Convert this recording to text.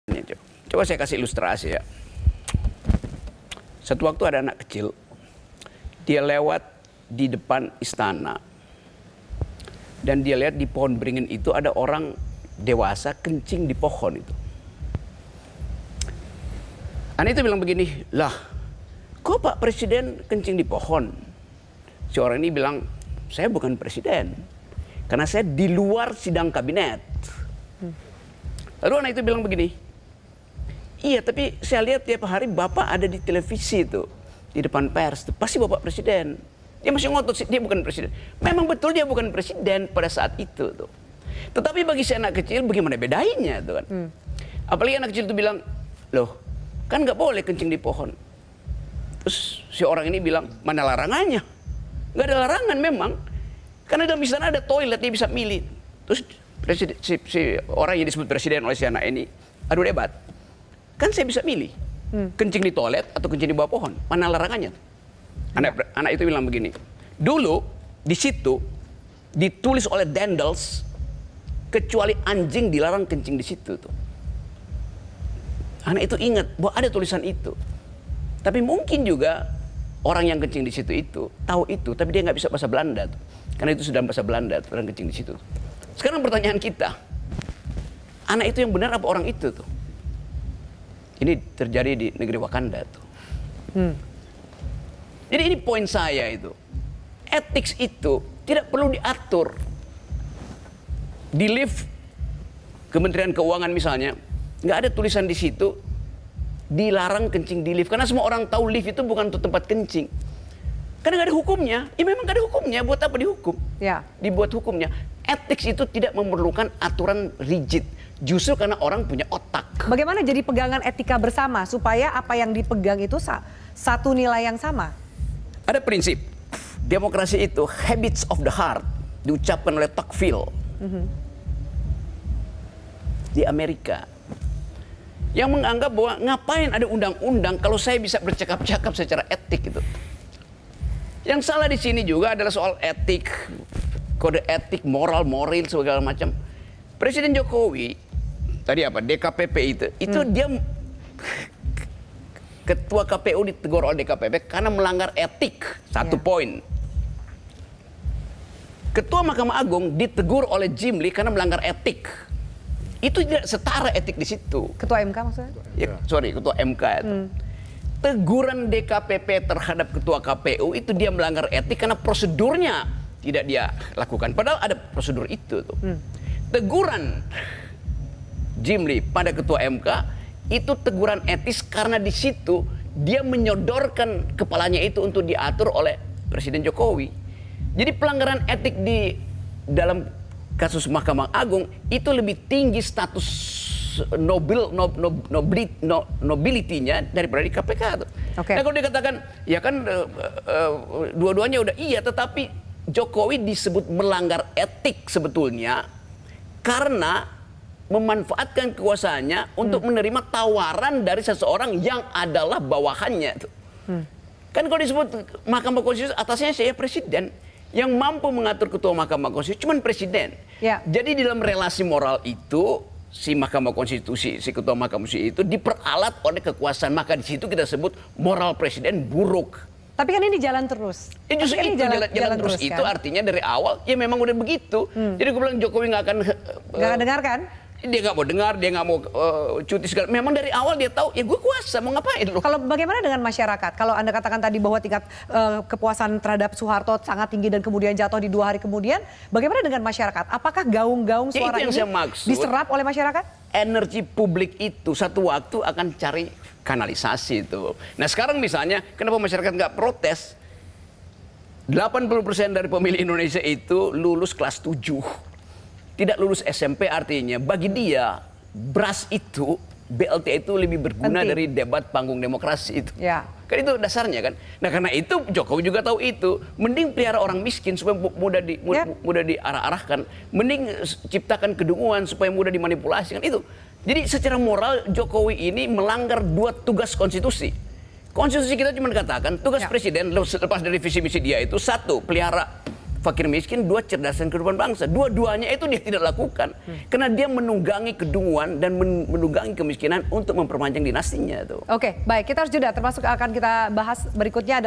Ini, coba saya kasih ilustrasi ya. Satu waktu ada anak kecil, dia lewat di depan istana. Dan dia lihat di pohon beringin itu ada orang dewasa kencing di pohon itu. Anak itu bilang begini, lah kok Pak Presiden kencing di pohon? Si orang ini bilang, saya bukan presiden. Karena saya di luar sidang kabinet. Lalu anak itu bilang begini, iya tapi saya lihat tiap hari Bapak ada di televisi itu. Di depan pers, pasti Bapak Presiden. Dia masih ngotot, dia bukan presiden. Memang betul dia bukan presiden pada saat itu tuh. Tetapi bagi si anak kecil bagaimana bedainnya tuh kan. Apalagi anak kecil itu bilang, loh kan nggak boleh kencing di pohon. Terus si orang ini bilang, mana larangannya? Nggak ada larangan memang. Karena dalam istana ada toilet, dia bisa milih. Terus presiden, si orang yang disebut presiden oleh si anak ini, adu debat. Kan saya bisa milih, kencing di toilet atau kencing di bawah pohon. Mana larangannya? Anak itu bilang begini, dulu di situ ditulis oleh Daendels, kecuali anjing dilarang kencing di situ tuh. Anak itu ingat bahwa ada tulisan itu. Tapi mungkin juga orang yang kencing di situ itu tahu itu, tapi dia nggak bisa bahasa Belanda tuh. Karena itu sudah bahasa Belanda, orang kencing di situ. Sekarang pertanyaan kita, anak itu yang benar apa orang itu tuh? Ini terjadi di negeri Wakanda tuh. Jadi ini poin saya itu. Etik itu tidak perlu diatur. Di lift Kementerian Keuangan misalnya, nggak ada tulisan di situ dilarang kencing di lift. Karena semua orang tahu lift itu bukan untuk tempat kencing. Karena nggak ada hukumnya. Ya memang nggak ada hukumnya. Buat apa dihukum? Ya. Dibuat hukumnya. Etik itu tidak memerlukan aturan rigid. Justru karena orang punya otak. Bagaimana jadi pegangan etika bersama supaya apa yang dipegang itu satu nilai yang sama? Ada prinsip, demokrasi itu habits of the heart, diucapkan oleh Tocqueville di Amerika. Yang menganggap bahwa ngapain ada undang-undang kalau saya bisa bercakap-cakap secara etik itu. Yang salah di sini juga adalah soal etik, kode etik, moral, segala macam. Presiden Jokowi, tadi apa, DKPP itu dia... Ketua KPU ditegur oleh DKPP karena melanggar etik, satu poin. Ketua Mahkamah Agung ditegur oleh Jimli karena melanggar etik. Itu tidak setara etik di situ. Ketua MK maksudnya? Ya, sorry, Ketua MK itu. Teguran DKPP terhadap Ketua KPU itu dia melanggar etik karena prosedurnya tidak dia lakukan. Padahal ada prosedur itu tuh. Teguran Jimli pada Ketua MK itu teguran etis karena di situ dia menyodorkan kepalanya itu untuk diatur oleh Presiden Jokowi. Jadi pelanggaran etik di dalam kasus Mahkamah Agung itu lebih tinggi status nobility-nya daripada di KPK. Okay. Nah kalau dikatakan ya kan dua-duanya udah iya, tetapi Jokowi disebut melanggar etik sebetulnya karena memanfaatkan kekuasaannya untuk menerima tawaran dari seseorang yang adalah bawahannya. Kan kalau disebut Mahkamah Konstitusi atasnya saya presiden, yang mampu mengatur ketua Mahkamah Konstitusi cuma presiden. Ya. Jadi dalam relasi moral itu si Mahkamah Konstitusi, si ketua Mahkamah Konstitusi itu diperalat oleh kekuasaan, maka di situ kita sebut moral presiden buruk. Tapi kan ini jalan terus. Ya justru itu jalan terus kan? Itu artinya dari awal ya memang udah begitu. Jadi gue bilang Jokowi nggak akan dengarkan. Dia nggak mau dengar, dia nggak mau cuti segala. Memang dari awal dia tahu, ya gue kuasa, mau ngapain loh. Kalau bagaimana dengan masyarakat? Kalau Anda katakan tadi bahwa tingkat kepuasan terhadap Soeharto sangat tinggi dan kemudian jatuh di 2 hari kemudian, bagaimana dengan masyarakat? Apakah gaung-gaung suara ini diserap oleh masyarakat? Energi publik itu satu waktu akan cari kanalisasi itu. Nah sekarang misalnya, kenapa masyarakat nggak protes? 80% dari pemilih Indonesia itu lulus kelas 7. Tidak lulus SMP artinya bagi dia BRAS itu, BLT itu lebih berguna dari debat panggung demokrasi itu. Ya. Kan itu dasarnya kan. Nah karena itu Jokowi juga tahu itu. Mending pelihara orang miskin supaya mudah diarah-arahkan. Mending ciptakan kedunguan supaya mudah dimanipulasi kan itu. Jadi secara moral Jokowi ini melanggar 2 tugas konstitusi. Konstitusi kita cuma katakan tugas presiden lepas dari visi misi dia itu 1, pelihara fakir miskin, 2 cerdasan kehidupan bangsa. Dua-duanya itu dia tidak lakukan. Karena dia menunggangi kedunguan dan menunggangi kemiskinan untuk memperpanjang dinastinya. Oke, baik. Kita harus jeda. Termasuk akan kita bahas berikutnya adalah